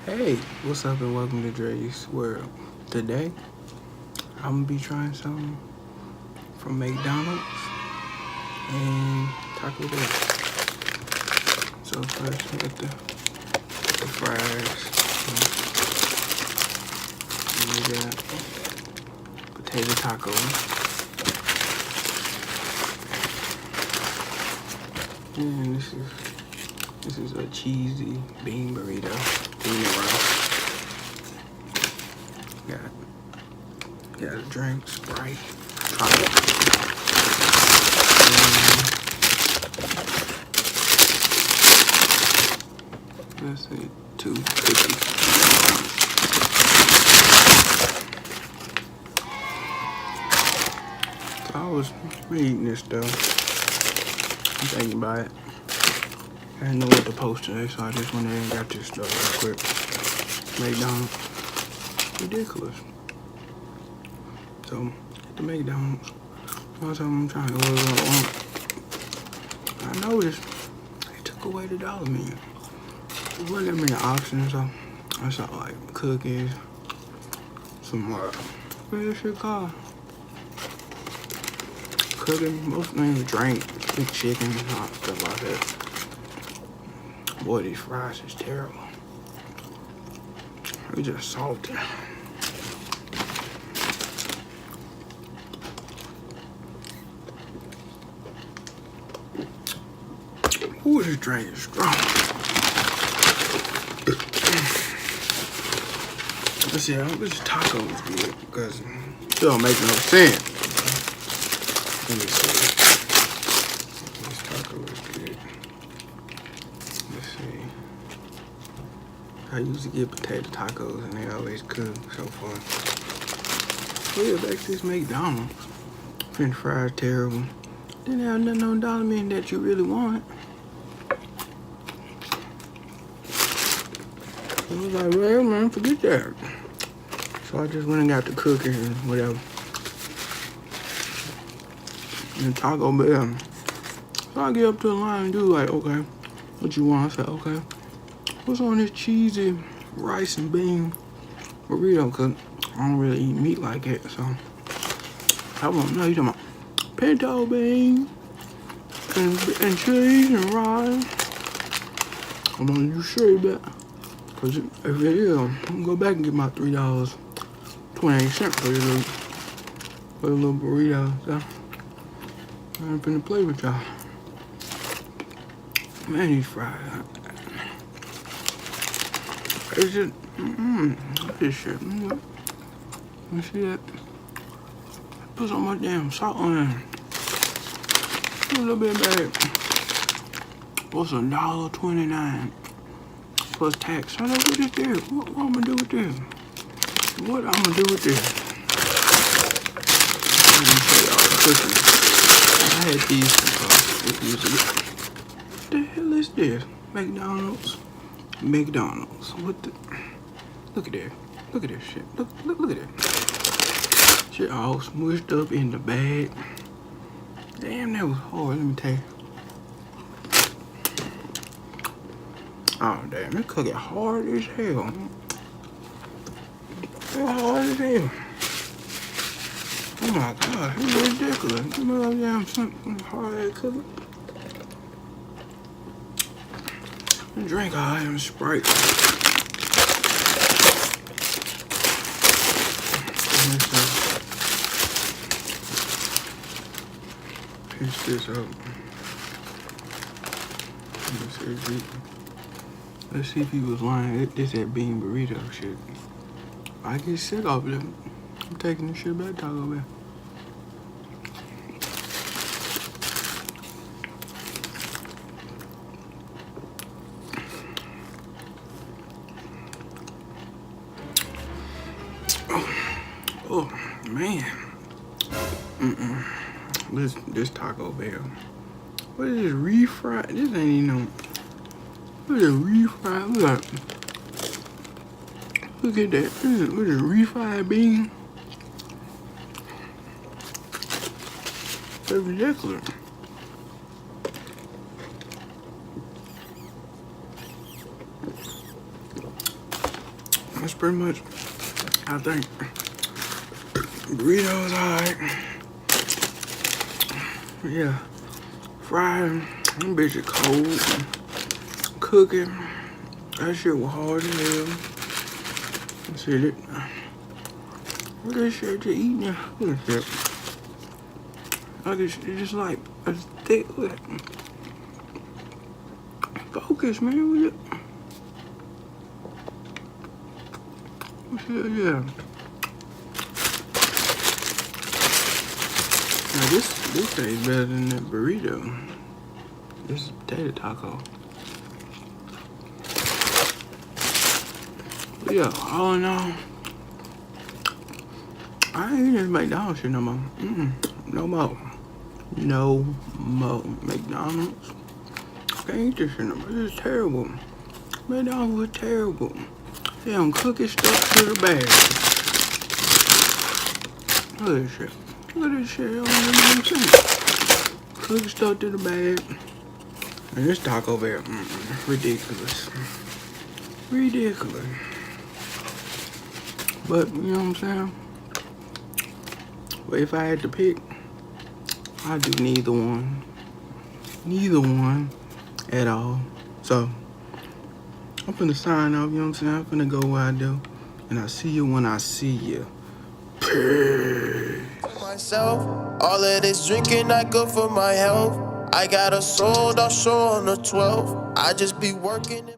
Hey, what's up and welcome to Dre's World. Today, I'm gonna be trying something from McDonald's and Tacobell. So first, with the fries, and we got potato tacos, and this is a cheesy bean burrito, bean and rice. Got a drink, Sprite, chocolate. Let's see, 250. So I was reading this though. I'm thinking about it. I didn't know what to post today, so I just went in and got this stuff real quick. McDonald's. Ridiculous. So, at the McDonald's, I'm trying to order what I want. I noticed they took away the dollar menu. There wasn't that many options, so I saw like cookies, some what is shit called? Cooking, most things, drink, big chicken, and all stuff like that. Boy, these fries is terrible. They're just salty. Ooh, this drink is strong. Let's see, I hope this taco is good because it don't make no sense. Let me see. This taco is good. Let's see. I usually get potato tacos and they always cook so far. Oh yeah, back to this McDonald's. French fries terrible. Didn't have nothing on dollar menu that you really want. I was like, well, man, forget that. So I just went and got the cookies and whatever. And Tacobell. So I get up to the line and do like, okay, what you want? I said, okay, what's on this cheesy rice and bean burrito? Cause I don't really eat meat like that, so I won't know. You talking about pinto beans and cheese and rice? I'm gonna you sure that. Cause if it is, I'm gonna go back and get my $3.28 for the little burrito. So I ain't finna play with y'all. Man, these fries. It's just, this shit. You see that? Put so much damn salt on it. A little bit bad. What's $1.29 plus tax? So that's what this is. What I'm gonna do with this? What I'm gonna do with this? Let me show y'all the cookies. I had these what the hell is this? McDonald's. What the? Look at that. Look at this shit. Look at that. Shit all smushed up in the bag. Damn, that was hard. Let me tell you. Oh damn, that cookie hard as hell. It's hard as hell. Oh my god, it's ridiculous. You know damn something hard as cookie. Drink all I am Sprite. Piece this up. Let's see if he was lying. This that bean burrito shit. I get sick off of it. I'm taking this shit back to Tacobell. Oh man. This Tacobell. What is this refried? This ain't even no. Look at refried. Look at that. Look at refried bean. That's ridiculous. That's pretty much, I think. Burritos, alright. Yeah. Fried. Them bitches cold. Cooking. That shit was hard as hell. Let's see it. Look at this shit just eating it. Look at this shit. It's just like a thick. Focus, man. Yeah. Now this tastes better than that burrito. This is potato taco. But yeah, all in all, I ain't eating this McDonald's shit no more. No more. No more. McDonald's. I can't eat this shit no more. This is terrible. McDonald's was terrible. They don't cook it, stuff to the bag. Look at this shit. Look at this shit. I don't even know what I'm saying. Cook stuff to the bag. And this Tacobell, ridiculous. Ridiculous. But, you know what I'm saying? But if I had to pick, I'd do neither one. Neither one at all. So, I'm finna sign off, you know what I'm saying? I'm finna go where I do. And I'll see you when I see you. Peace. Myself, all of this drinking not good for my health. I got a sold off show on the 12th. I just be working.